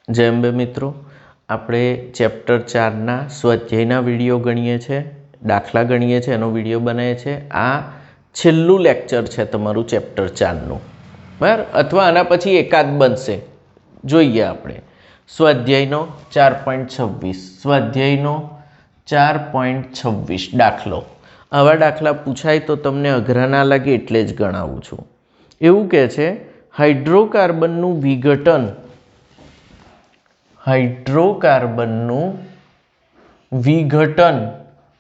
जय अंबे मित्रों, આપણે ચેપ્ટર 4 સ્વાધ્યાયના વિડીયો ગણીએ છીએ, દાખલા ગણીએ છીએ, એનો વિડીયો બનાવીએ છીએ। આ છેલ્લું લેક્ચર છે તમારું ચેપ્ટર 4નું, બરાબર? અથવા આના પછી એકાદ બનશે, જોઈએ આપણે। સ્વાધ્યાયનો 4.26 સ્વાધ્યાયનો 4.26 દાખલો। આવા દાખલા પૂછાય તો તમને અઘરા ના લાગે એટલે જ ગણાવું છું। એવું કહે છે, હાઇડ્રોકાર્બનનું વિઘટન હાઇડ્રોકાર્બનનું વિઘટન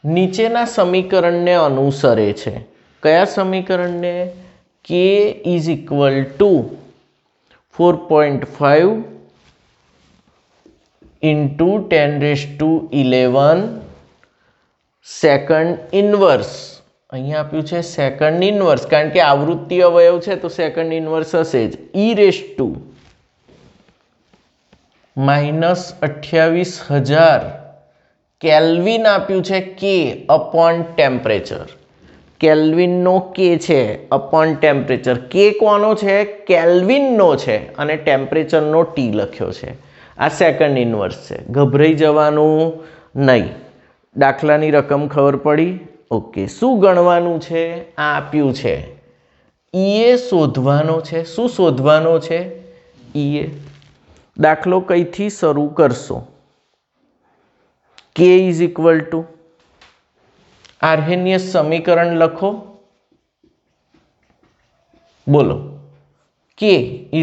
નીચેના સમીકરણને અનુસરે છે। કયા સમીકરણને? K = 4.5 × 10⁻11 second inverse. અહીંયા આપ્યું છે સેકન્ડ ઇન્વર્સ, કારણ કે આવૃત્તિ અવયવ છે તો સેકન્ડ ઇન્વર્સ હશે જ। -28000 કેલ્વિન આપ્યું છે K અપોન ટેમ્પરેચર। કેલ્વિનનો K છે અપોન ટેમ્પરેચર। K કોનો છે? કેલ્વિનનો છે અને ટેમ્પરેચરનો T લખ્યો છે। આ સેકન્ડ ઇન્વર્સ છે, ગભરાઈ જવાનું નહીં। દાખલાની રકમ ખબર પડી? ઓકે, શું ગણવાનું છે? આ આપ્યું છે EA શોધવાનો છે। શું શોધવાનો છે? EA। દાખલો કઈથી શરૂ કરશો? K = આર્હેનિયસ સમીકરણ લખો, બોલો। K = A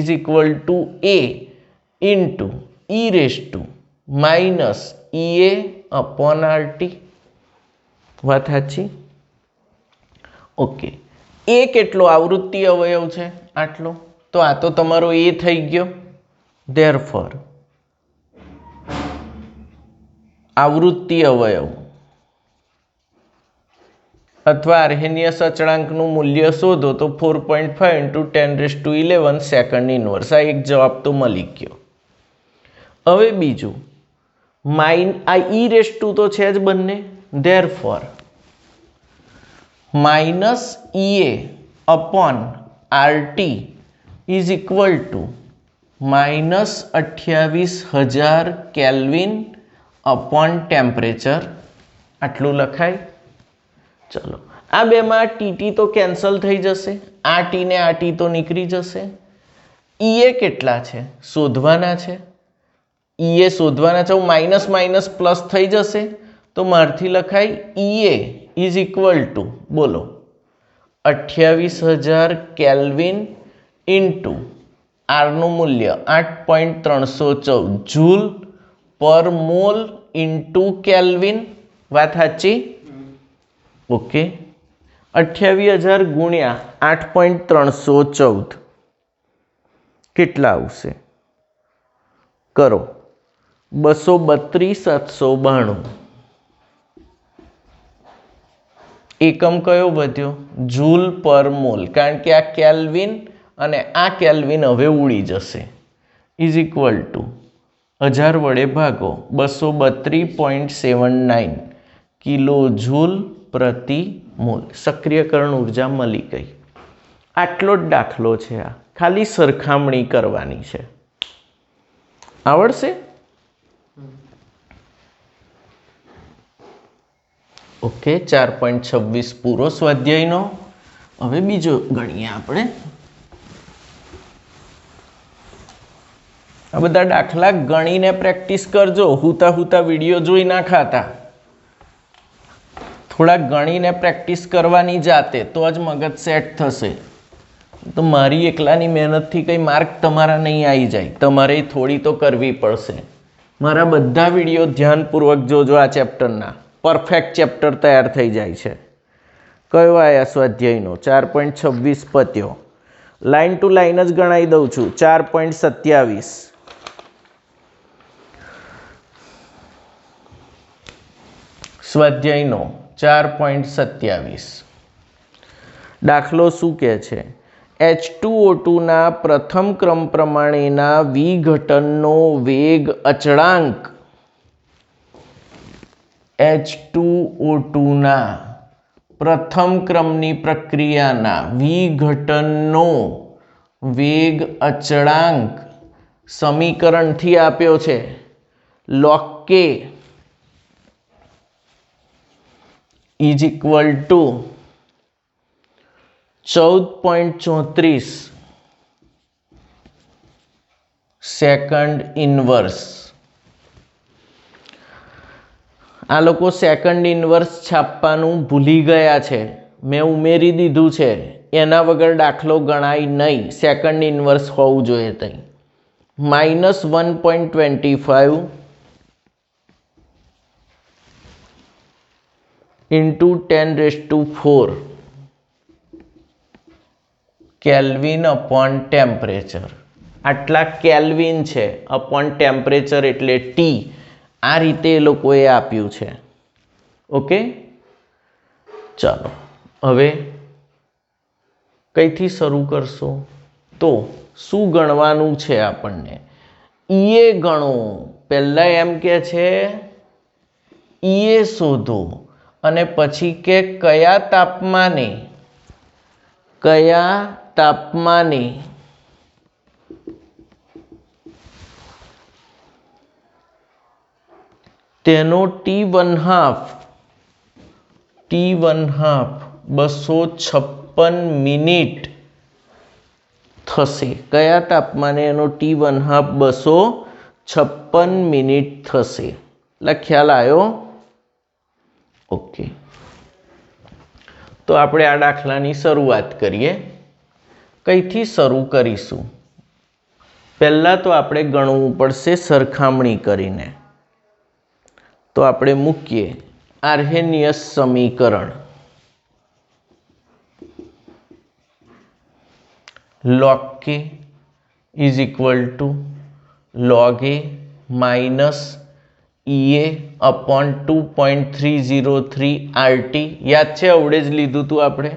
× E−EA/RT। વાત સાચી? ઓકે, એ કેટલો આવૃત્તિ અવયવ છે? આટલો। તો આ તો તમારો એ થઈ ગયો। Therefore આવૃત્તિ અવયવ અથવા આર્હેનિયસ અચળાંકનું મૂલ્ય શોધો તો 4.5 × 10⁻11 સેકન્ડ ઇન્વર્સ। આ એક જવાબ તો મળી ગયો। હવે બીજું, આ E⁻ તો છે જ બંને। Therefore -EA/RT = -28000 kelvin upon temperature. આટલું લખાય? ચલો, આ બેમાં TT તો કેન્સલ થઈ જશે, આ T ને આ T તો નીકળી જશે। EA કેટલા છે? શોધવાના છે। EA શોધવાના છે, માઇનસ માઇનસ પ્લસ થઈ જશે તો મારથી લખાય EA = બોલો 28000 કેલ્વિન ઇન્ટુ R નું મૂલ્ય 8.314 જૂલ પર મોલ ઇન્ટુ કેલ્વિન। વાત સાચી? ઓકે, 28000 ગુણ્યા 8.314 કેટલા આવશે? કરો, 232,792। એકમ કયો વધ્યો? જૂલ પર મોલ, કારણ કે આ કેલ્વિન અને આ કેલ્વિન હવે ઉડી જશે। = 1000 વડે ભાગો, 232.79 કિલો જૂલ પ્રતિ મોલ। સક્રિયકરણ ઉર્જા મળી ગઈ। આટલો જ દાખલો છે। આ ખાલી સરખામણી કરવાની છે। આવડશે? ઓકે, 4.26 પૂરો સ્વાધ્યાયનો। હવે બીજો ગણીએ આપણે। આ બધા દાખલા ગણીને પ્રેક્ટિસ કરજો, હુતા હુતા વિડીયો જોઈ ના ખાતા। થોડા ગણીને પ્રેક્ટિસ કરવાની જાતે, તો જ મગજ સેટ થશે। તો મારી એકલાની મહેનતથી કંઈ માર્ક તમારા નહીં આવી જાય, તમારે થોડી તો કરવી પડશે। મારા બધા વિડીયો ધ્યાનપૂર્વક જોજો। આ ચેપ્ટરના પરફેક્ટ ચેપ્ટર તૈયાર થઈ જાય છે। કયો આયા સ્વાધ્યાયનો? 4.26 પત્યો। લાઇન ટુ લાઇન જ ગણાવી દઉં છું। 4.27 સ્વાધ્યાયનો 4.27 દાખલો શું કહે છે? H2O2 ના પ્રથમ ક્રમ પ્રમાણેના વિઘટનનો વેગ અચળાંક H2O2 ના પ્રથમ ક્રમની પ્રક્રિયાના વિઘટનનો વેગ અચળાંક સમીકરણથી આપ્યો છે log k is equal two 14.34 second inverse. આ લોકો સેકન્ડ ઇન્વર્સ છાપવાનું ભૂલી ગયા છે. મેં ઉમેરી દીધું છે, એના વગર દાખલો ગણાય નહીં. સેકન્ડ ઇન્વર્સ હોવું જોઈએ ત્યાં. -1.25 into 10⁴ કેલ્વિન અપોન ટેમ્પરેચર. આટલા કેલ્વિન છે, અપોન ટેમ્પરેચર એટલે ટી. આ રીતે એ લોકોએ આપ્યું છે. ઓકે, ચાલો હવે કઈથી શરૂ કરશો? તો શું ગણવાનું છે આપણને? ઈએ ગણો. પહેલા એમ કે છે ઈએ શોધો અને પછી કે કયા તાપમાને તેનો T1/2 256 મિનિટ થશે. કયા તાપમાને એનો T1/2 256 મિનિટ થશે. ખ્યાલ આવ્યો? ઓકે, તો આપણે આ દાખલાની શરૂઆત કરીએ. કઈથી શરૂ કરીશું? પહેલાં તો આપણે ગણવું પડશે સરખામણી કરીને. તો આપણે મૂકીએ આર્હેનિયસ સમીકરણ. log k is equal to log a minus E A upon 2.303 RT. યાદ છે? અવડે જ લીધું હતું આપણે.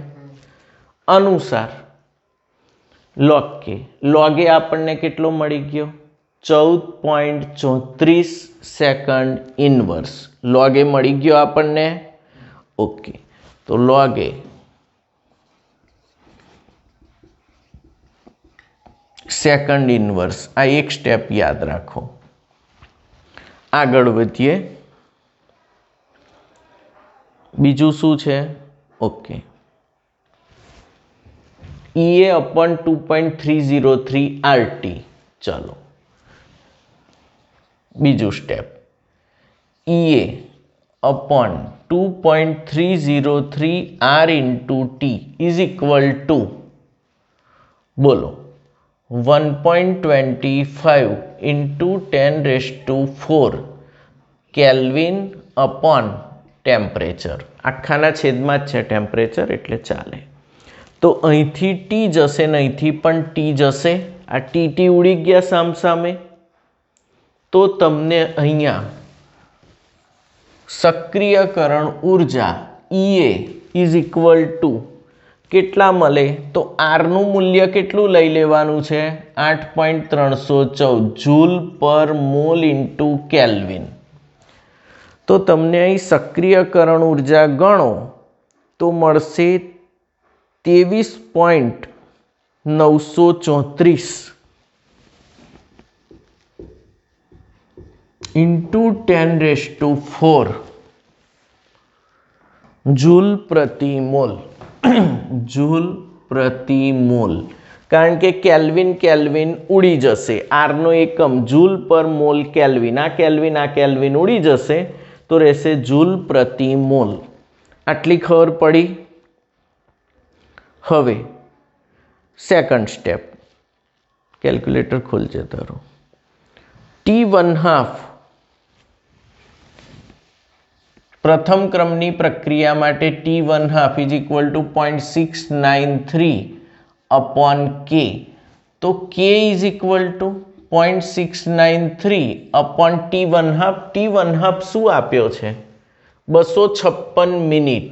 અનુસાર log k. log a આપણને કેટલો મળી ગયો? 14.34 સેકન્ડ ઇન્વર્સ. log a મળી ગયો આપણને. ઓકે, તો log a સેકન્ડ ઇન્વર્સ. આ એક સ્ટેપ યાદ રાખો. આગળ વધીએ. બીજું શું છે? Okay, E A upon 2.303 RT. ચાલો બીજું step. E A upon 2.303 R into T is equal to, બોલો, 1.25 into 10⁴ કેલ્વિન અપોન ટેમ્પરેચર. આખાના છેદમાં જ છે ટેમ્પરેચર એટલે ચાલે. તો અહીંથી ટી જશે ને અહીંથી પણ ટી જશે. આ ટી ઉડી ગયા સામસામે. તો તમને અહીંયા સક્રિયકરણ ઉર્જા ઈએ ઇઝ ઇક્વલ ટુ કેટલા મળે? તો આરનું મૂલ્ય કેટલું લઈ લેવાનું છે? 8.314 જૂલ પર મોલ ઇન્ટુ કેલ્વિન. તો તમને અહીં સક્રિયકરણ ઉર્જા ગણો તો મળશે 23.934 ઇન્ટુ 10⁴ જૂલ પ્રતિ મોલ. જૂલ પ્રતિ મોલ. કારણ કે કેલ્વિન ઉડી જશે. આરનો એકમ જૂલ પર મોલ કેલ્વિન. આ કેલ્વિન ઉડી જશે તો રહેશે જૂલ પ્રતિ મોલ. આટલી ખબર પડી. હવે સેકન્ડ સ્ટેપ. કેલ્ક્યુલેટર ખોલજે તારો. T1/2 પ્રથમ ક્રમની પ્રક્રિયા માટે T1/2 is equal two 0.693 upon k. તો કે is equal two 0.693 upon T1/2. T1/2 શું આપ્યો છે? 256 મિનિટ.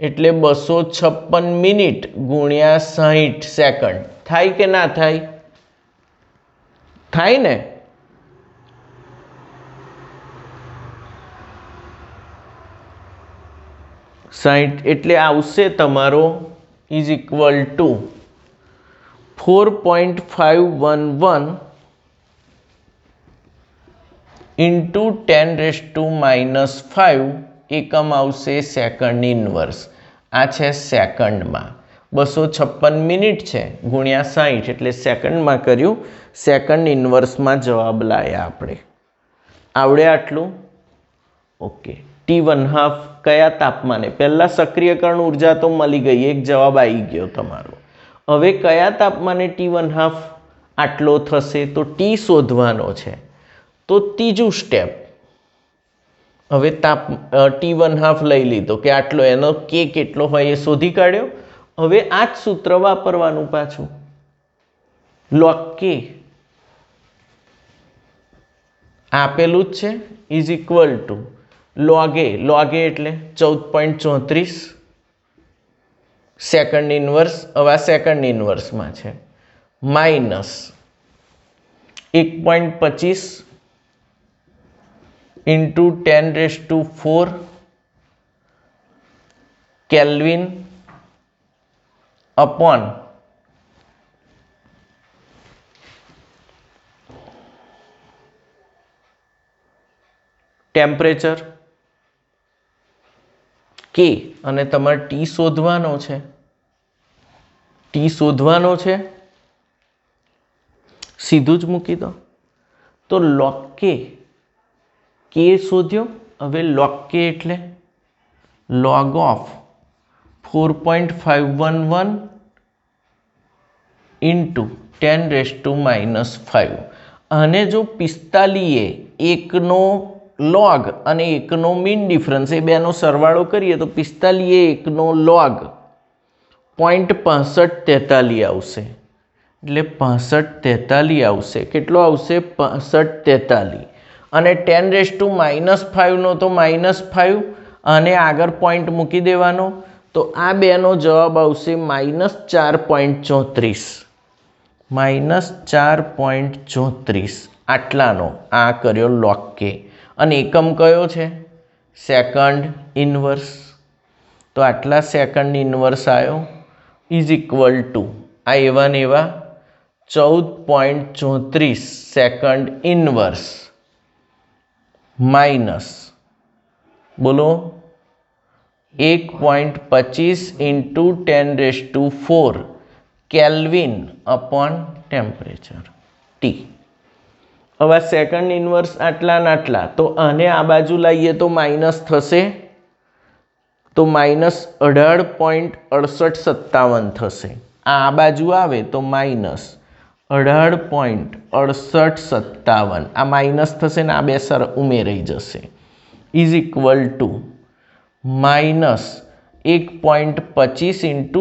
એટલે 256 મિનિટ ગુણ્યા 60 સેકન્ડ. થાય કે ના થાય? થાય ને? એટલે આવશે તમારો ઇઝ ઇક્વલ ટુ 4.511 × 10⁻⁵ એકમ આવશે સેકન્ડ ઇનવર્સ. આ છે સેકન્ડમાં. 256 મિનિટ છે ગુણ્યા 60 એટલે સેકન્ડમાં કર્યું. સેકન્ડ ઇનવર્સમાં જવાબ લાયા આપણે. આવડે આટલું? ઓકે. T1/2 કયા તાપમાને? પહેલાં સક્રિયકરણ ઉર્જા તો મળી ગઈ, એક જવાબ આવી ગયો તમારો. હવે કયા તાપમાને T1/2 આટલો થશે? તો ટી શોધવાનો છે. તો ત્રીજું સ્ટેપ. હવે T1/2 લઈ લીધો કે આટલો, એનો કે કેટલો હોય એ શોધી કાઢ્યો. હવે આ જ સૂત્ર વાપરવાનું પાછું. log K આપેલું જ છે is equal to log A. log A એટલે 14.34 સેકન્ડ ઇનવર્સ. હવે આ સેકન્ડ ઇનવર્સમાં છે. Minus 1.25 × 10⁴ kelvin upon temperature K. અને તમારે ટી શોધવાનો છે. ટી શોધવાનો છે, સીધું જ મૂકી દો. તો log K શોધ્યો. હવે log K એટલે log of 4.511 × 10⁻⁵. અને જો 45 એકનો log અને એકનો મીન ડિફરન્સ, એ બેનો સરવાળો કરીએ તો 45 એકનો log 0.6543 આવશે. એટલે 6543 આવશે. કેટલો આવશે? 6543. અને 10⁻⁵ નો તો -5 અને આગળ પોઈન્ટ મૂકી દેવાનો. તો આ બેનો જવાબ આવશે -4.34. -4.34 આટલાનો આ કર્યો log K. અને એકમ કયો છે? Second inverse. તો આટલા સેકન્ડ ઇનવર્સ આવ્યો ઇઝ ઇક્વલ ટુ આ એવા ને એવા 14.34 સેકન્ડ ઇનવર્સ માઇનસ બોલો 1.25 × 10⁴ કેલ્વિન અપોન ટેમ્પરેચર T. હવે સેકન્ડ ઇનવર્સ આટલા ને આટલા, તો આને આ બાજુ લઈએ તો માઇનસ થશે. તો -18.6857 થશે. આ બાજુ આવે તો -18.6857. આ માઇનસ થશે ને આ બે સર ઉમેરાઈ જશે. Is equal two -1.25 ×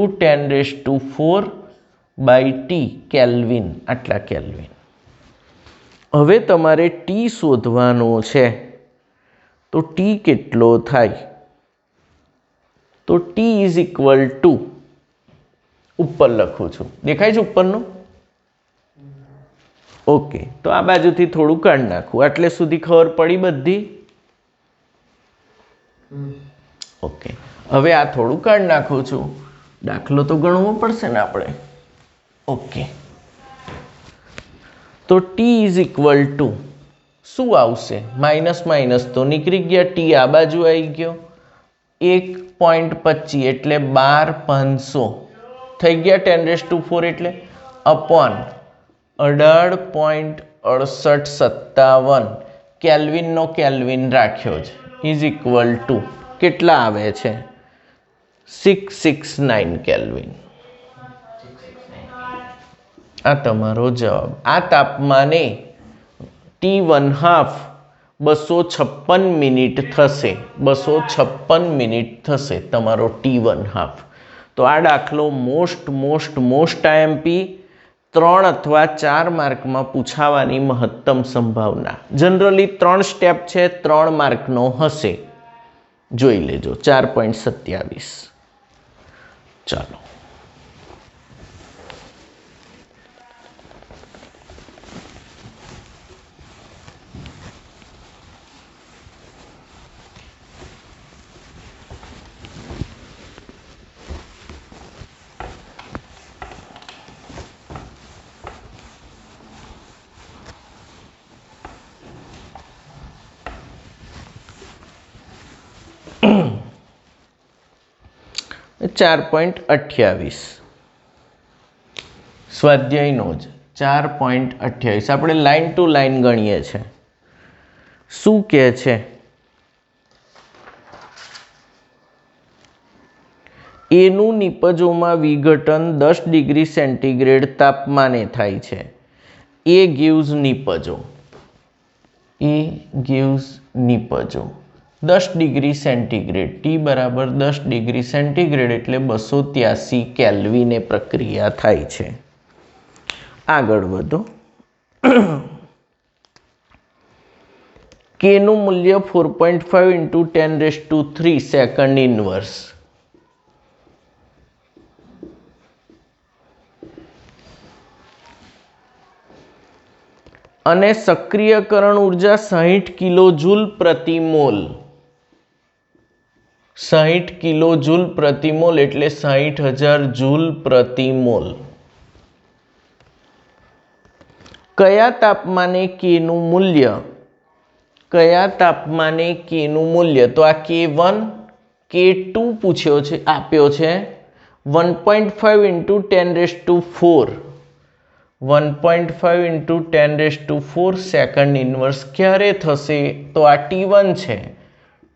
10⁴ T kelvin. આટલા કેલ્વિન. હવે તમારે ટી શોધવાનો છે. તો ટી કેટલો થાય? તો ટી ઇઝ ઇક્વલ ટુ ઉપર લખું છું, દેખાય છે ઉપરનું? ઓકે. તો આ બાજુથી થોડું કાઢી નાખું. આટલે સુધી ખબર પડી બધી? ઓકે. હવે આ થોડું કાઢી નાખું છું. દાખલો તો ગણવો પડશે ને આપણે. ઓકે. તો ટી ઇઝ ઇક્વલ ટુ શું આવશે? માઇનસ માઇનસ તો નીકળી ગયા. ટી આ બાજુ આવી ગયો. 1.25 એટલે 12500 થઈ ગયા. 10⁴ એટલે અપોન 18.6857 કેલ્વિનનો કેલ્વિન રાખ્યો છે ઇઝ ઇક્વલ ટુ કેટલા આવે છે? 669 કેલ્વિન. આ તમારો જવાબ. આ તાપમાને T1/2 256 મિનિટ થશે. 256 મિનિટ થશે તમારો T1/2. તો આ દાખલો મોસ્ટ IMP 3 અથવા 4 માર્કમાં પૂછાવાની મહત્તમ સંભાવના. જનરલી 3 સ્ટેપ છે, 3 માર્કનો હશે. જોઈ લેજો. 4.27. ચાલો. 4.28 સ્વાધ્યાયનો જ 4.28 આપણે લાઈન ટુ લાઈન ગણીએ છીએ. શું કહે છે? એનું નિપજોમાં વિઘટન 10 ડિગ્રી સેન્ટીગ્રેડ તાપમાને થાય છે. એ gives નિપજો. એ gives નિપજો 10 ડિગ્રી સેન્ટીગ્રેડ. ટી બરાબર 10 ડિગ્રી સેન્ટીગ્રેડ એટલે 283 કેલ્વિને પ્રક્રિયા થાય છે. આગળ વધો. કેનું મૂલ્ય 4.5 × 10³ સેકન્ડ ઇનવર્સ. અને સક્રિયકરણ ઉર્જા 60 કિલોજૂલ પ્રતિ મોલ. 60 કિલોજૂલ પ્રતિ મોલ એટલે 60,000 જૂલ પ્રતિ મોલ. કયા તાપમાને કેનું મૂલ્ય? કયા તાપમાને કેનું મૂલ્ય? તો આ K1 K2 પૂછ્યો છે, આપ્યો છે 1.5 × 10⁴. 1.5 × 10⁴ સેકન્ડ ઇનવર્સ ક્યારે થશે? તો આ T1 છે.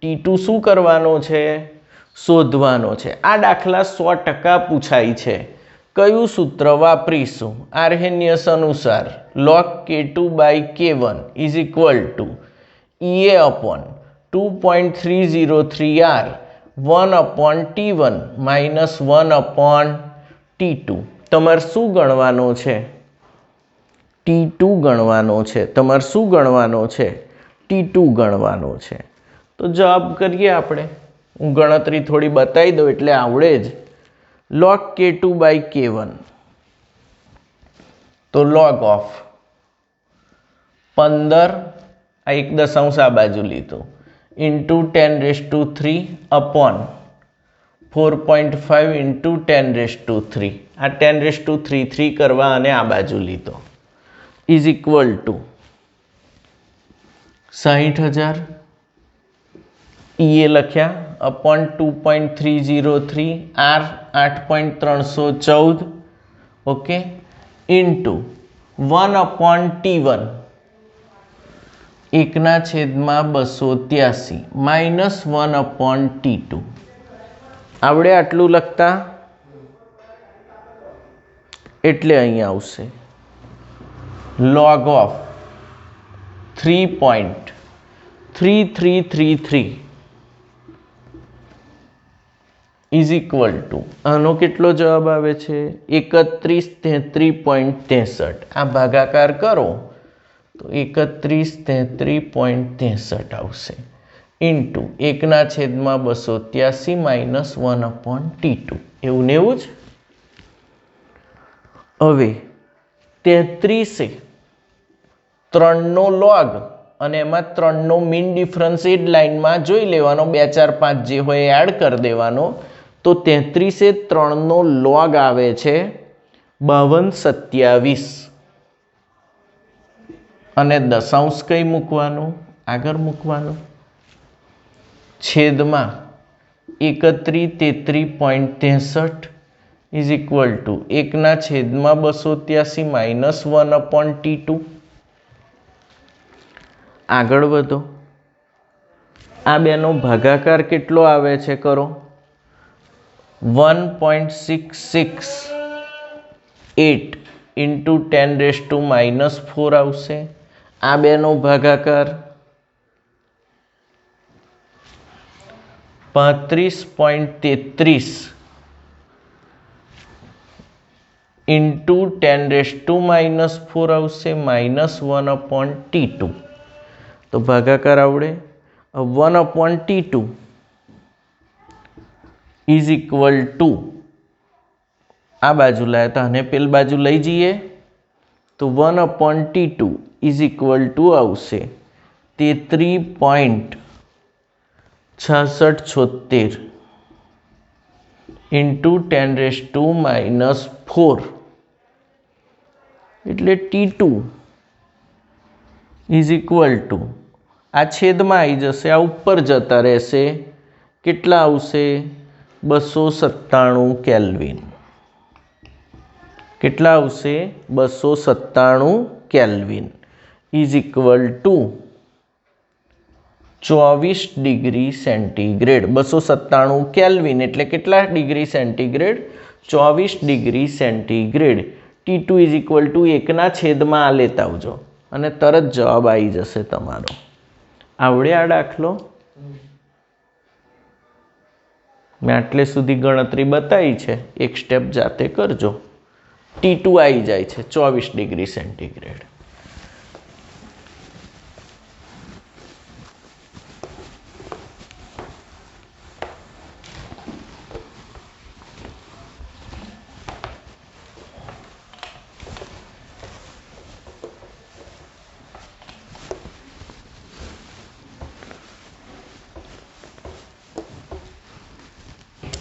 T2 શું કરવાનો છે? શોધવાનો છે. આ દાખલા 100% પૂછાય છે. કયું સૂત્ર વાપરીશું? આર્હેનિયસ અનુસાર log K2/K1 = EA/2.303 R 1/T1 - 1/T2. તમારે શું ગણવાનો છે? T2 ગણવાનો છે. તમારે શું ગણવાનો છે? T2 ગણવાનો છે. તો જવાબ કરીએ આપણે. હું ગણતરી થોડી બતાવી દઉં એટલે આવડે જ. log K2/K1 તો log of 15 આ 1 દશાંશ આ બાજુ લીધું × 10³ upon 4.5 × 10³ આ 10³ કરવા અને આ બાજુ લીધો = 60,000 EA લખ્યા upon 2.303 R 8.314 okay into 1/T1 1/283 minus 1/T2. આવડે આટલું લખતા? એટલે અહીં આવશે log of 3.3333 = આનો કેટલો જવાબ આવે છે? 3133.63. આ ભાગાકાર કરો તો 3133.63 આવશે ઇન્ટુ 1/283 minus 1/T2. એવું ને એવું જ. હવે 33 3નો લોગ અને એમાં 3નો મીન ડિફરન્સ એ જ લાઈનમાં જોઈ લેવાનો. 2 4 5 જે હોય એડ કરી દેવાનો. તો 33 3નો લોગ આવે છે 5227 અને દશાંશ કઈ મૂકવાનું? આગળ મૂકવાનું. છેદમાં 3133.63 = 1/283 minus 1/T2. આગળ વધો. આ બેનો ભાગાકાર કેટલો આવે છે કરો? 1.668 × 10⁻⁴ આવશે. આ બેનો ભાગાકાર 35.33 × 10⁻⁴ આવશે minus 1/T2. તો ભાગાકાર આવડે. 1/T2 = આ બાજુ લાયા તો આને પેલી બાજુ લઈ જઈએ તો 1/T2 = આવશે 33.6676 × 10⁻⁴ એટલે T2 = આ છેદમાં આવી જશે, આ ઉપર જતા રહેશે કેટલા આવશે 297 કેલ્વિન. કેટલા આવશે 297 kelvin is equal to 24 degree centigrade. 297 kelvin એટલે કેટલા degree centigrade? 24 degree centigrade. T2 is equal to 1/આ લેતા આવજો અને તરત જવાબ આવી જશે તમારો. આવડે આ દાખલો? મેં આટલે સુધી ગણતરી બતાવી છે, એક સ્ટેપ જાતે કરજો. T2 આવી જાય છે 24 ડિગ્રી સેન્ટીગ્રેડ.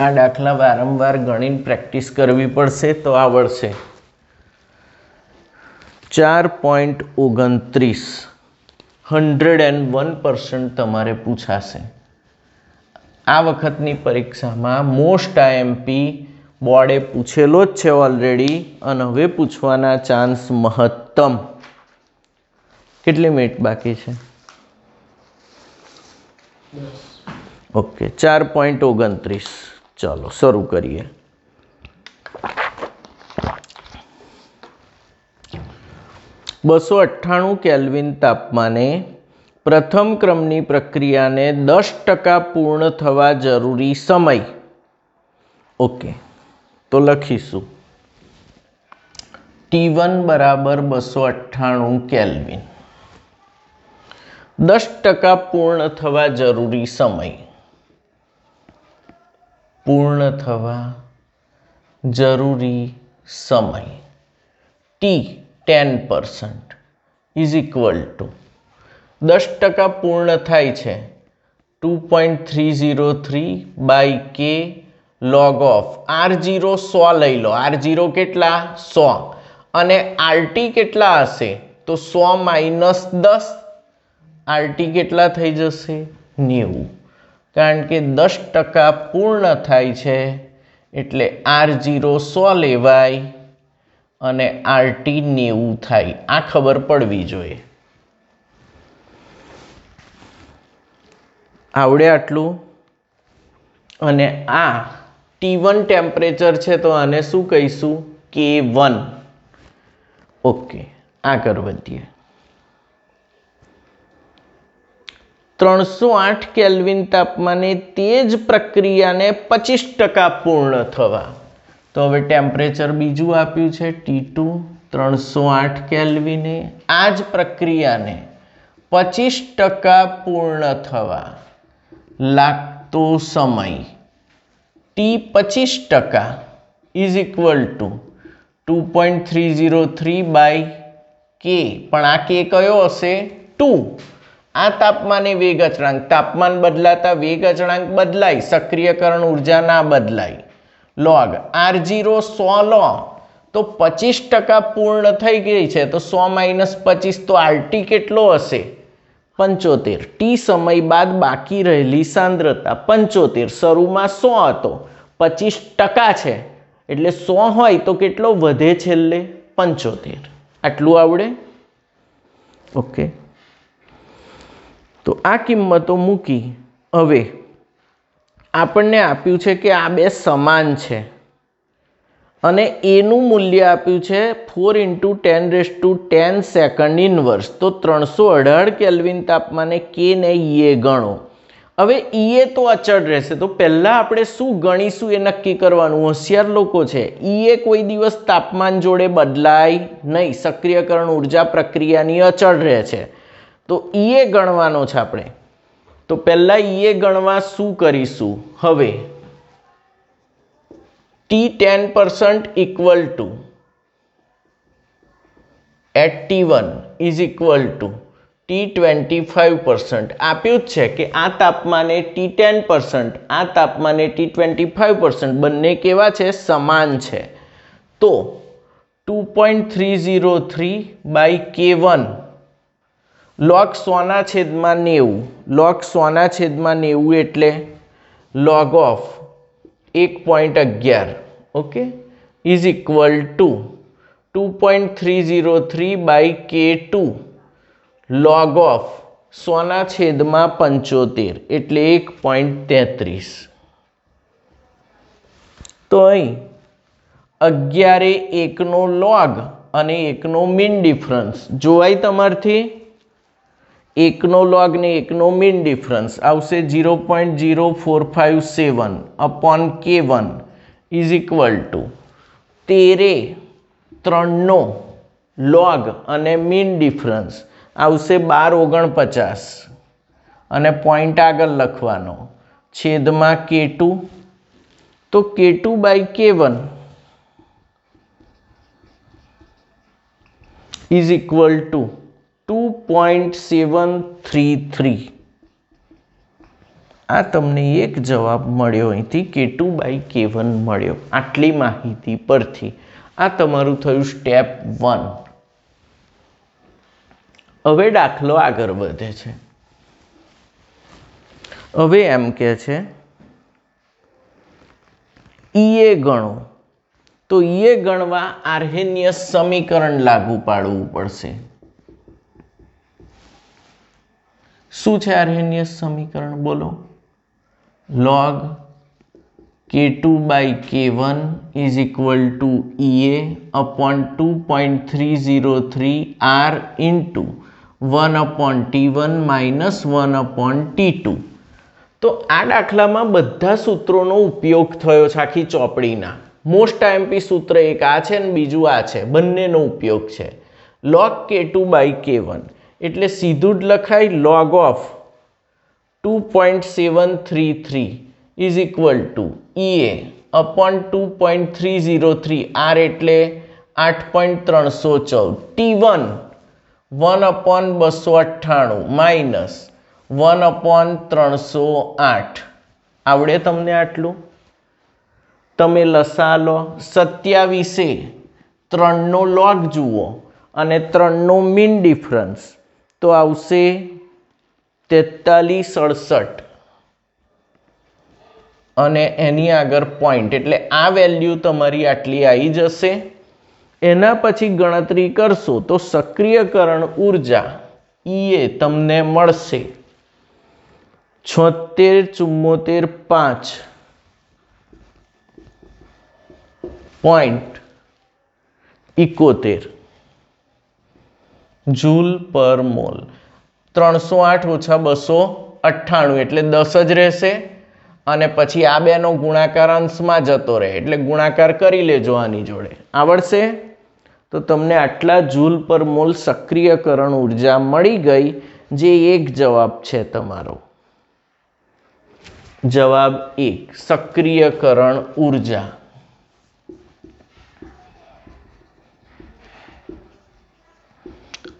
આ દાખલા વારંવાર ગણીને પ્રેક્ટિસ કરવી પડશે તો આવડશે. 4.29 101% તમારે પૂછાશે. આ વખતની પરીક્ષામાં મોસ્ટ આઈએમપી બોર્ડે પૂછેલો જ છે ઓલરેડી અને હવે પૂછવાના ચાન્સ મહત્તમ. કેટલી મિનિટ બાકી છે? ઓકે 4.29. ચાલો શરૂ કરીએ. $298 કેલ્વિન તાપમાને પ્રથમ ક્રમની પ્રક્રિયાને 10% પૂર્ણ થવા જરૂરી સમય. ઓકે, તો લખીશું T1 બરાબર 298 કેલ્વિન. 10% પૂર્ણ થવા જરૂરી સમય. પૂર્ણ થવા જરૂરી સમય T 10% ઇઝ ઇક્વલ ટુ 10% પૂર્ણ થાય છે 2.303 by K log of R0 100 લઈ લો. R0 કેટલા? 100 અને RT કેટલા હશે? તો 100 માઇનસ 10. RT કેટલા થઈ જશે? 90. કારણ કે 10% પૂર્ણ થાય છે એટલે R0 100 લેવાય અને RT 90 થાય. આ ખબર પડવી જોઈએ. આવડે આટલું? અને આ T1 ટેમ્પરેચર છે તો આને શું કહીશું? K1. ઓકે, આગળ વધીએ. 308 કેલ્વિન તાપમાને તે જ પ્રક્રિયાને 25% પૂર્ણ થવા. તો હવે ટેમ્પરેચર બીજું આપ્યું છે T2 308 કેલ્વિને. આ જ પ્રક્રિયાને 25% પૂર્ણ થવા લાગતો સમય T 25% is equal to 2.303 by K. પણ આ K કયો હશે? 2. આ તાપમાને વેગ અચળાંક. તાપમાન બદલાતા વેગ અચળાંક બદલાય, સક્રિયકરણ ઉર્જા ના બદલાય. log R0 100 લો તો 25% પૂર્ણ થઈ ગઈ છે તો 100 માઇનસ 25 તો RT કેટલો હશે? 75. T સમય બાદ બાકી રહેલી સાંદ્રતા 75. શરૂમાં 100 હતો, 25% છે એટલે 100 હોય તો કેટલો વધે છેલ્લે? 75. આટલું આવડે? ઓકે, તો આ કિંમતો મૂકી હવે આપણને આપ્યું છે કે આ બે સમાન છે અને એનું મૂલ્ય આપ્યું છે 4 × 10⁻10 સેકન્ડ ઇનવર્સ. તો 318 કેલ્વિન તાપમાને K ને E ગણો. હવે E તો અચળ રહેશે તો પહેલાં આપણે શું ગણીશું એ નક્કી કરવાનું. હોશિયાર લોકો છે. E કોઈ દિવસ તાપમાન જોડે બદલાય નહીં, સક્રિયકરણ ઉર્જા પ્રક્રિયાની અચળ રહે છે. તો E ગણવાનો છે આપણે. તો પહેલાં E ગણવા શું કરીશું? હવે T 10% equal to at T1 is equal two T 25%. આપ્યું જ છે કે આ તાપમાને T 10%, આ તાપમાને T 25%. બંને કેવા છે? સમાન છે. તો 2.303 બાય K1 log 100/90. log 100/90 એટલે log of 1.11 okay is equal to 2.303 by K2 log of 100/75 એટલે 1.33. તો અહીં 11 નો log અને 1નો મીન ડિફરન્સ જોવાય તમારથી. 1નો log ને 1નો મીન ડિફરન્સ આવશે 0.0457 upon K1 is equal two 13 log અને મીન ડિફરન્સ આવશે 1249 અને પોઈન્ટ આગળ લખવાનો છેદમાં K2. તો K2 by K1 is equal two 2.733. આ તમને એક જવાબ મળ્યો અહીંથી K2 બાય K1 મળ્યો આટલી માહિતી પરથી. આ તમારું થયું સ્ટેપ 1. હવે દાખલો આગળ વધે છે. હવે એમ કે છે ઈએ ગણો. તો ઈએ ગણવા આર્હેનિયસ સમીકરણ લાગુ પાડવું પડશે. શું છે આર્હેનિયસ સમીકરણ બોલો? log K2 by K1 is equal to E A upon 2.303 R into 1/T1 minus 1/T2. તો આ દાખલામાં બધા સૂત્રોનો ઉપયોગ થયો છે આખી ચોપડીના. મોસ્ટ આઈએમપી સૂત્ર એક આ છે ને બીજું આ છે, બંનેનો ઉપયોગ છે. log K2 બાય K1 એટલે સીધું જ લખાય log of 2.733 is equal to E A upon 2.303 R એટલે 8.314 T1 1/298 માઇનસ 1/308. આવડે તમને આટલું? તમે લસા લો 27 3નો log જુઓ અને 3નો મીન ડિફરન્સ તો આવશે 4367 અને એની આગળ પોઈન્ટ એટલે આ વેલ્યુ તમારી આટલી આવી જશે. એના પછી ગણતરી કરશો તો સક્રિયકરણ ઉર્જા ઈએ તમને મળશે 76.71 જૂલ પર મોલ. 308 ઓછા 298 એટલે 10 જ રહેશે અને પછી આ બેનો ગુણાકાર અંશમાં જતો રહે એટલે ગુણાકાર કરી લેજો આની જોડે. આવડશે? તો તમને આટલા જૂલ પર મોલ સક્રિયકરણ ઉર્જા મળી ગઈ જે એક જવાબ છે તમારો. જવાબ 1 સક્રિયકરણ ઉર્જા.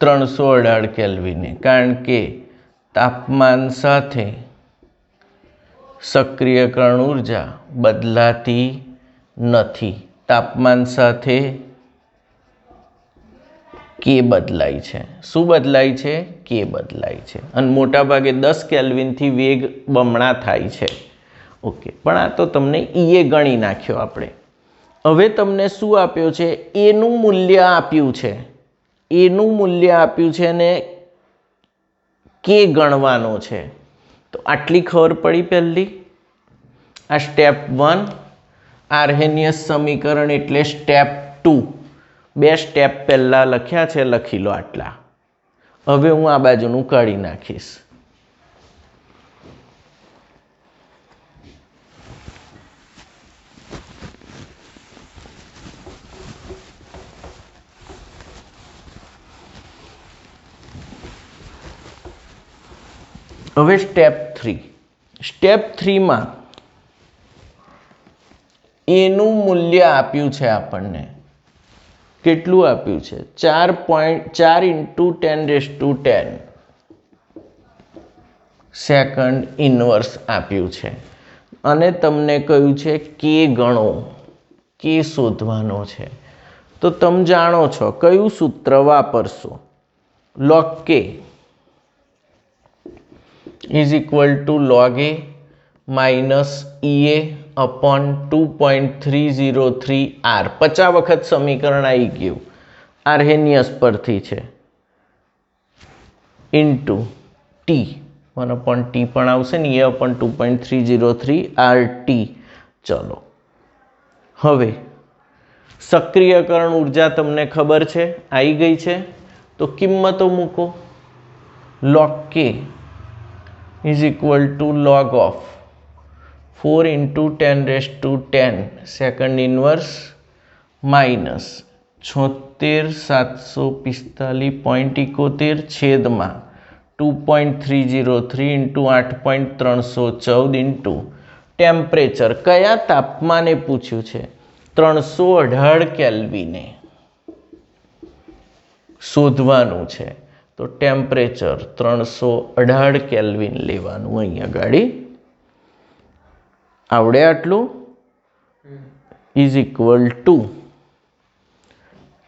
$318 કેલ્વિને કારણ કે તાપમાન સાથે સક્રિયકરણ ઉર્જા બદલાતી નથી. તાપમાન સાથે કે બદલાય છે. શું બદલાય છે? કે બદલાય છે. અને મોટા ભાગે 10 કેલ્વિનથી વેગ બમણા થાય છે. ઓકે, પણ આ તો તમને ઈએ ગણી નાખ્યો આપણે. હવે તમને શું આપ્યું છે? એનું મૂલ્ય આપ્યું છે. એનું મૂલ્ય આપ્યું છે ને કે ગણવાનો છે. તો આટલી ખબર પડી પહેલી. આ સ્ટેપ 1. આર્હેનિયસ સમીકરણ એટલે સ્ટેપ 2. 2 સ્ટેપ પહેલા લખ્યા છે, લખી લો આટલા. હવે હું આ બાજુનું કાઢી નાખીશ. હવે સ્ટેપ 3. સ્ટેપ 3 માં એનું મૂલ્ય આપ્યું છે આપણને. કેટલું આપ્યું છે? 4 × 10⁻10 સેકન્ડ ઇન્વર્સ આપ્યું છે અને તમને કહ્યું છે કે ગણો, કે શોધવાનો છે. તો તમે જાણો છો કયું સૂત્ર વાપરશો? log k is equal to log a minus EA upon 2.303 R 50 વખત સમીકરણ આવી ગયું આર્હેનિયસ પરથી છે ઇન્ટુ ટી 1/t પણ આવશે ને એ અપોન 2.303 RT. ચલો હવે સક્રિયકરણ ઉર્જા તમને ખબર છે આવી ગઈ છે તો કિંમતો મૂકો. log K is equal to log of 4 into 10⁻10 second inverse minus 76,745.71 છેદમાં 2.303 into 8.314 into ટેમ્પરેચર કયા તાપમાને પૂછ્યું છે 318 કેલ્વિને શોધવાનું છે તો ટેમ્પરેચર 318 કેલ્વિન લેવાનું અહીંયા ગાડી આવડે આટલું ઇઝ ઇક્વલ ટુ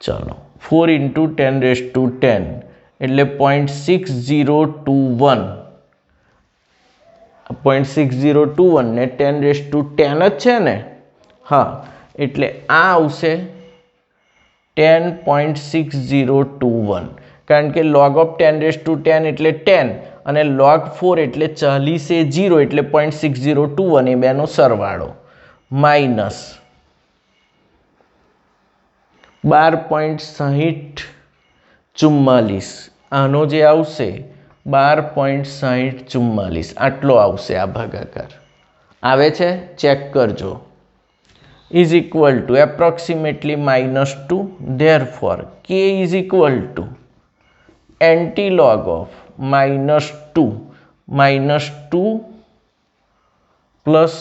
ચલો 4 into 10⁻10 એટલે 0.6021 ને 10⁻10 જ છે ને હા એટલે આ આવશે 10.6021 કારણ કે log of 10⁻10 એટલે 10 અને log 4 એટલે 40 એ 0 એટલે 0.6021 એ બેનો સરવાળો માઇનસ 12.6044 આનો જે આવશે 12.6044 આટલો આવશે આ ભાગાકાર આવે છે ચેક કરજો is equal to approximately -2 therefore K is equal to antilog of -2 plus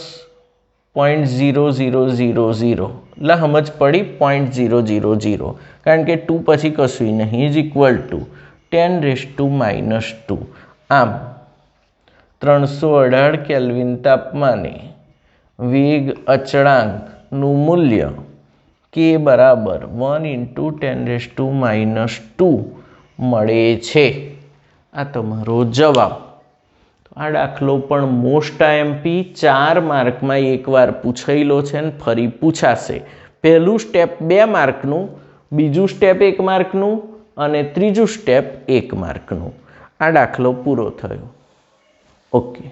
0.0000 એટલે સમજ પડી 0.000 કારણ કે 2 પછી કશું નહીં is equal to 10⁻². આમ 318 કેલ્વિન તાપમાને વેગ અચળાંકનું મૂલ્ય K બરાબર 1 into 10⁻² મળે છે. આ તમારો જવાબ. આ દાખલો પણ મોસ્ટ આઈએમપી 4 માર્કમાં એકવાર પૂછાયેલો છે ને ફરી પૂછાશે. પહેલું સ્ટેપ 2 માર્કનું, બીજું સ્ટેપ 1 માર્કનું અને ત્રીજું સ્ટેપ 1 માર્કનું. આ દાખલો પૂરો થયો. ઓકે.